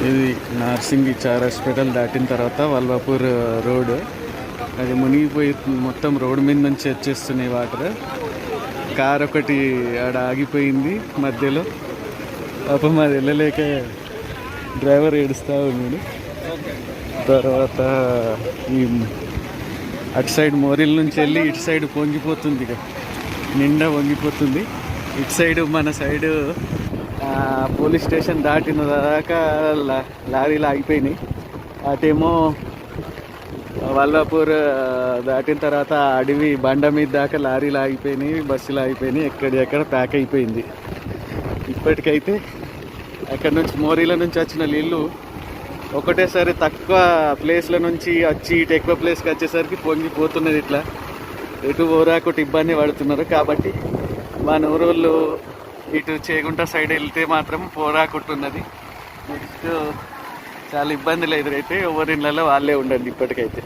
ఇది నార్సింగి చార్ హాస్పిటల్ దాటిన తర్వాత వల్వాపూర్ రోడ్. అది మునిగిపోయి మొత్తం రోడ్ మీద నుంచి వచ్చేస్తున్నాయి వాటర్. కార్ ఒకటి ఆడ ఆగిపోయింది మధ్యలో. పాపం అది వెళ్ళలేక డ్రైవర్ ఏడుస్తూ ఉన్నాడు. తర్వాత ఈ అటు సైడ్ మోరిల్ నుంచి వెళ్ళి ఇటు సైడ్ పొంగిపోతుంది, ఇక నిండా వంగిపోతుంది. ఇటు సైడు మన సైడు పోలీస్ స్టేషన్ దాటిన దాకా లారీలు ఆగిపోయినాయి. అటేమో వల్లాపూర్ దాటిన తర్వాత అడవి బండ మీద దాకా లారీలు ఆగిపోయినాయి, బస్సులు ఆగిపోయినాయి, ఎక్కడ ప్యాక్ అయిపోయింది. ఇప్పటికైతే అక్కడ నుంచి మోరీల నుంచి వచ్చిన నీళ్ళు ఒకటేసారి తక్కువ ప్లేస్ల నుంచి వచ్చి ఇటు ఎక్కువ ప్లేస్కి వచ్చేసరికి పొంగిపోతున్నది. ఇట్లా ఎటు ఓరాకొట్టి ఇబ్బంది పడుతున్నారు. కాబట్టి మన ఊరోళ్ళు ఇటు చేగుంట సైడ్ వెళ్తే మాత్రం పోరాకుంటున్నది. నెక్స్ట్ చాలా ఇబ్బందులు ఎదురైతే ఎవరి ఇళ్ళలో వాళ్ళే ఉండండి ఇప్పటికైతే.